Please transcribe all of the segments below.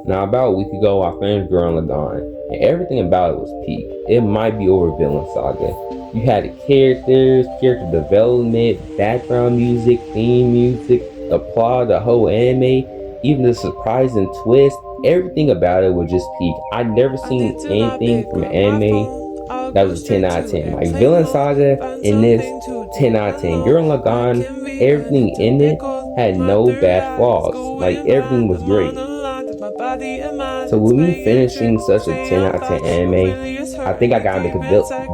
Now, about a week ago, I finished Gurren Lagann, and everything about it was peak. It might be over Villain Saga. You had the characters, character development, background music, theme music, the plot, the whole anime, even the surprising twist. Everything about it was just peak. I'd never seen anything from an anime that was a 10 out of 10. Like Villain Saga in this, 10 out of 10. Gurren Lagann, everything in it had no bad flaws. Like everything was great. So with me finishing such a 10 out of 10 anime, I think I gotta make a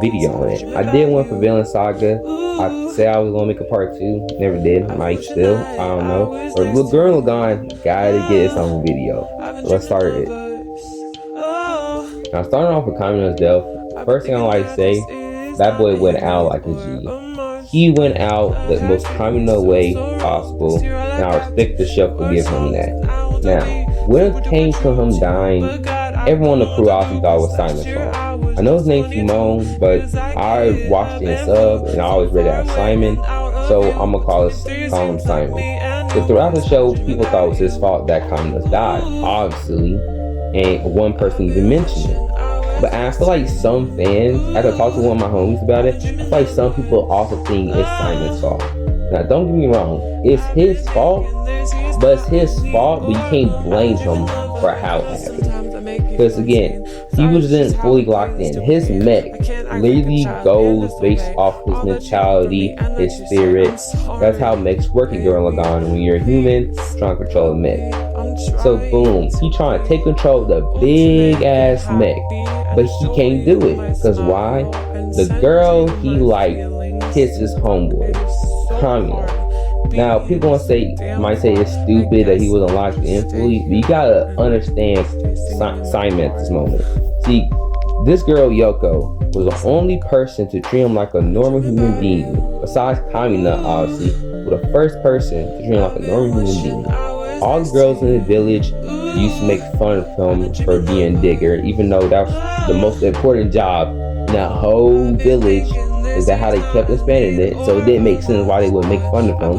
video on it. I did one for Villain Saga. I said I was gonna make a part 2, never did. Might still, I don't know. But with Gurren Lagann, gotta get its own video. So let's start it. Now starting off with Kamina's death, first thing I like to say, that boy went out like a G. He went out the most Kamina way possible, and I respect the show for giving him that. Now, when it came to him dying, everyone in the crew obviously thought it was Simon's fault. I know his name's Simone, but I watched it in sub and I always read it as Simon, so I'm gonna call him Simon. So throughout the show, people thought it was his fault that Kamina's died, obviously, and one person even mentioned it. But I feel like some fans, after I talked to one of my homies about it, I feel like some people also think it's Simon's fault. Now, don't get me wrong, it's his fault, but it's his fault, but you can't blame him for how it happened. Because again, he wasn't fully locked in. His mech literally goes based off his mentality, his spirit. That's how mechs work in Gurren Lagann. When you're a human, trying to control a mech. So boom, he trying to take control of the big ass mech, but he can't do it. Because why? The girl he like kissed his homeboy, Kamina. Now, people might say it's stupid that he wasn't locked in fully, but you gotta understand Simon at this moment. See, this girl Yoko was the only person to treat him like a normal human being, besides Kamina, obviously, was the first person to treat him like a normal human being. All the girls in the village used to make fun of him for being digger, even though that was the most important job in that whole village. Is that how they kept expanding it? So it didn't make sense why they would make fun of him.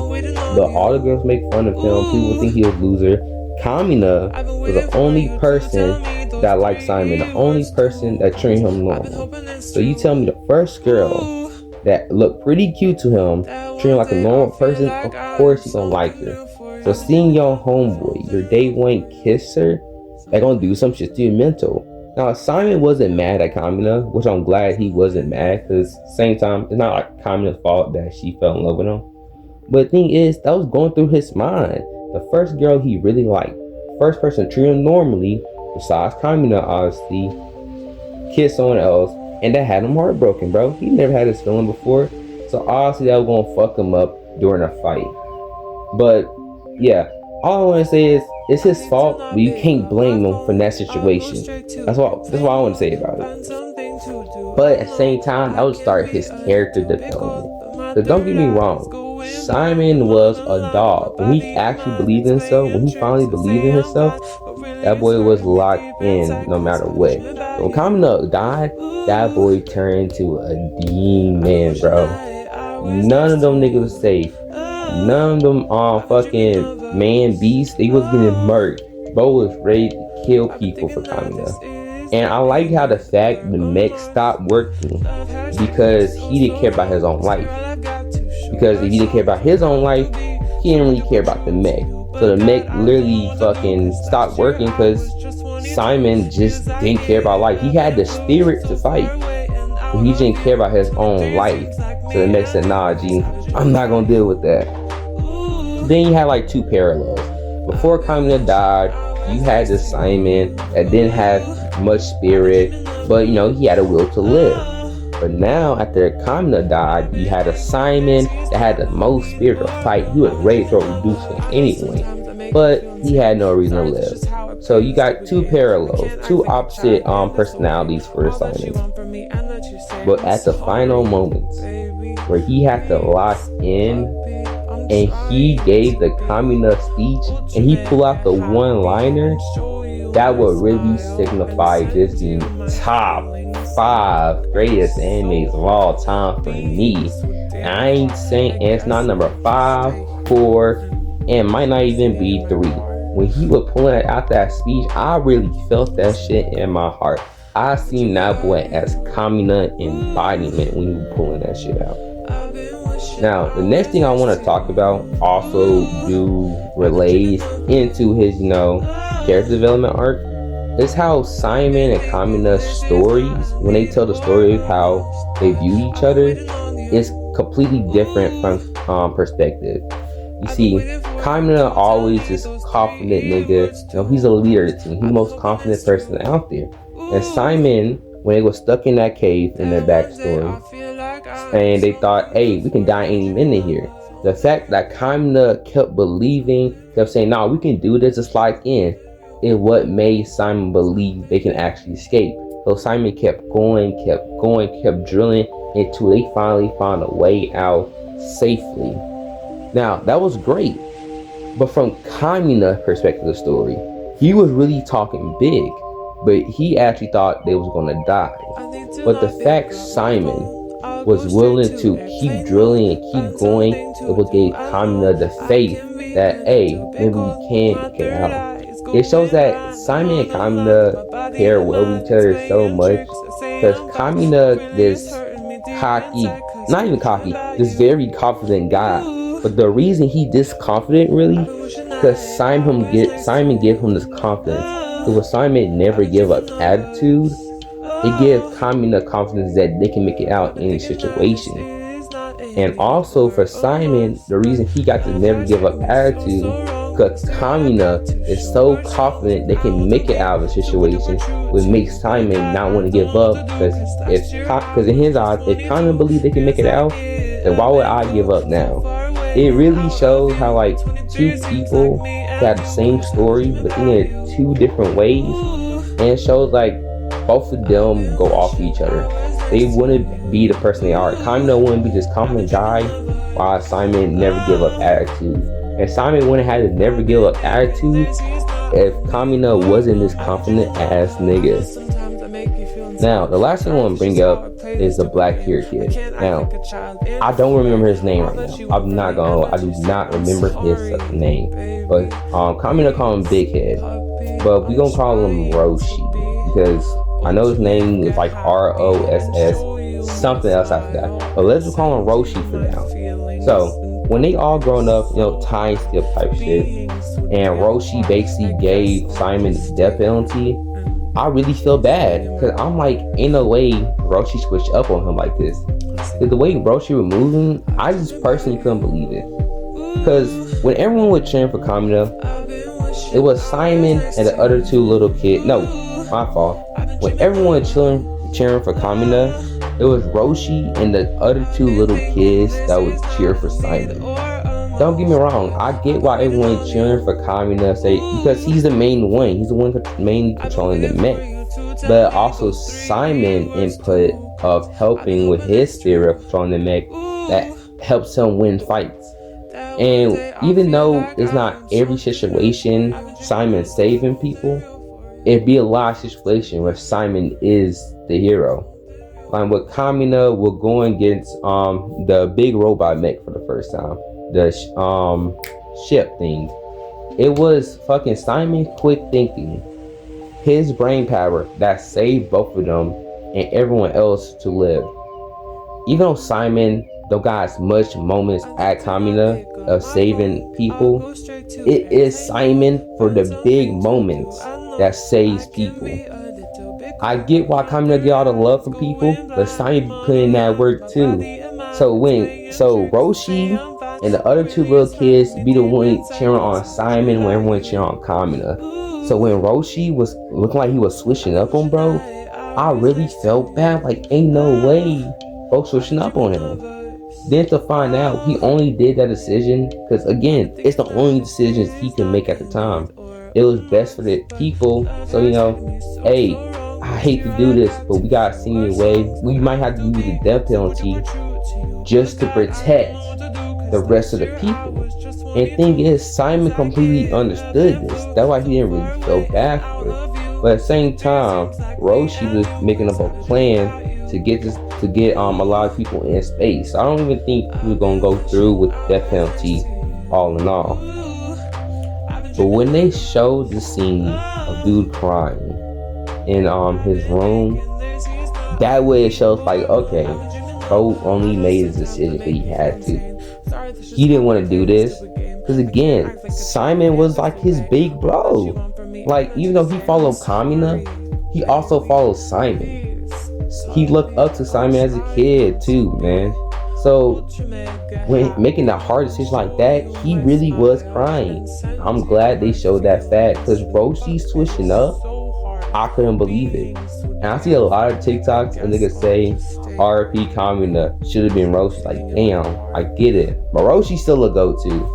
But all the girls make fun of him. People would think he was a loser. Kamina was the only person that liked Simon. The only person that treated him normal. So you tell me the first girl that looked pretty cute to him, treating like a normal person, of course you're gonna like her. So seeing your homeboy, your day one kiss her, they're gonna do some shit to your mental. Now, Simon wasn't mad at Kamina, which I'm glad he wasn't mad, because at the same time, it's not like Kamina's fault that she fell in love with him. But the thing is, that was going through his mind. The first girl he really liked, first person treated him normally, besides Kamina, obviously, kissed someone else, and that had him heartbroken, bro. He never had this feeling before, so obviously that was gonna fuck him up during a fight. But yeah, all I want to say is, it's his fault, but you can't blame him for that situation. That's what I want to say about it. But at the same time, that would start his character development. So don't get me wrong, Simon was a dog. When he actually believed in himself, when he finally believed in himself, that boy was locked in no matter what. So when Kamina died, that boy turned into a demon, bro. None of them niggas was safe. None of them fucking man beasts, they was getting murked. Bo was ready to kill people for Kamina. And I like how the fact the mech stopped working because he didn't care about his own life. Because if he didn't care about his own life, he didn't really care about the mech. So the mech literally fucking stopped working because Simon just didn't care about life. He had the spirit to fight, but he didn't care about his own life. So the mech said, nah, G, I'm not gonna deal with that. Then you had like two parallels. Before Kamina died, you had this Simon that didn't have much spirit, but you know, he had a will to live. But now, after Kamina died, you had a Simon that had the most spirit to fight. He was ready to reduce him anyway, but he had no reason to live. So you got two parallels, two opposite personalities for Simon. But at the final moments, where he had to lock in, and he gave the Kamina speech, and he pulled out the one-liner, that would really signify just being top 5 greatest animes of all time for me. And I ain't saying, and it's not number 5, 4, and might not even be 3. when he was pulling out that speech, I really felt that shit in my heart. I seen that boy as Kamina embodiment when he was pulling that shit out. Now, the next thing I want to talk about also relates into his, character development arc. Is how Simon and Kamina's stories, when they tell the story of how they view each other, is completely different from perspective. You see, Kamina always this confident nigga. He's a leader of the team. He's the most confident person out there. And Simon, when they were stuck in that cave in their backstory, and they thought, hey, we can die any minute here. The fact that Kamina kept believing, kept saying, nah, we can do this, just like in, is what made Simon believe they can actually escape. So Simon kept going, kept drilling until they finally found a way out safely. Now, that was great. But from Kamina's perspective of the story, he was really talking big, but he actually thought they was gonna die. But the fact Simon was willing to keep drilling and keep going, it what gave Kamina the faith that, hey, maybe we can get out. It shows that Simon and Kamina pair well with each other so much, because Kamina, this cocky, not even cocky, this very confident guy. But the reason he this confident really, because Simon gave him this confidence. Because Simon never give up attitude, it gives Kamina confidence that they can make it out in any situation. And also for Simon, the reason he got to never give up attitude, because Kamina is so confident they can make it out of a situation, would make Simon not want to give up. Because in his eyes, if Kamina believe they can make it out, then why would I give up now? It really shows how like two people have the same story, but in it two different ways, and it shows like both of them go off each other. They wouldn't be the person they are. Kamina wouldn't be this confident guy, while Simon never give up attitude. And Simon wouldn't have to never give up attitude if Kamina wasn't this confident ass nigga. Now, the last thing I want to bring up is the black hair kid. Now, I don't remember his name right now. I do not remember his name. But Kamina call him Big Head. But we gonna call him Roshi, because I know his name is like Ross, something else I forgot. But let's just call him Roshi for now. So, when they all grown up, time skip type shit, and Roshi basically gave Simon the death penalty, I really feel bad, because I'm like, ain't no way Roshi switched up on him like this. Because the way Roshi was moving, I just personally couldn't believe it. Because when everyone was cheering for Kamina, it was Simon and the other two little kids. No, my fault. When everyone was cheering for Kamina, it was Roshi and the other two little kids that would cheer for Simon. Don't get me wrong, I get why everyone's cheering for Kamina, because he's the main one. He's the one mainly controlling the mech. But also Simon input of helping with his spirit of controlling the mech that helps him win fights. And even though it's not every situation Simon saving people, it'd be a lot of situations where Simon is the hero. Like with Kamina, we're going against the big robot mech for the first time, the ship thing. It was fucking Simon quick thinking, his brain power that saved both of them and everyone else to live. Even though Simon don't got as much moments at Kamina of saving people, it is Simon for the big moments that saves people. I get why Kamina get all the love from people, but Simon put in that work too. So Roshi and the other two little kids be the one cheering on Simon when everyone cheering on Kamina. So when Roshi was looking like he was switching up on bro, I really felt bad. Like, ain't no way bro switching up on him. Then to find out he only did that decision because, again, it's the only decisions he can make at the time. It was best for the people. So, hey, I hate to do this, but we gotta see your way. We might have to use the death penalty just to protect the rest of the people. And the thing is, Simon completely understood this. That's why he didn't really feel bad for it. But at the same time, Roshi was making up a plan to get a lot of people in space. I don't even think he was gonna go through with the death penalty all in all. But when they showed the scene of dude crying in his room, that way it shows like, okay, bro only made his decision because he had to. He didn't want to do this because, again, Simon was like his big bro. Like, even though he followed Kamina, he also followed Simon. He looked up to Simon as a kid too, man. So when making that hard decision like that, he really was crying. I'm glad they showed that fact, because Roshi's switching up, I couldn't believe it. And I see a lot of TikToks and niggas say RP Kamina should have been Roshi. Like, damn, I get it, but Roshi's still a go-to.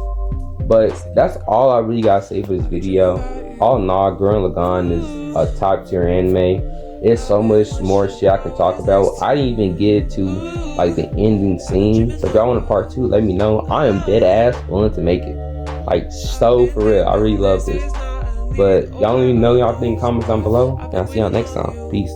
But that's all I really gotta say for this video. All in all, Gurren Lagann is a top tier anime. There's so much more shit I can talk about. I didn't even get to like the ending scene. So if y'all want a part 2, let me know. I am dead ass willing to make it. Like, so for real, I really love this. But y'all let me know y'all think, comments down below, and I'll see y'all next time. Peace.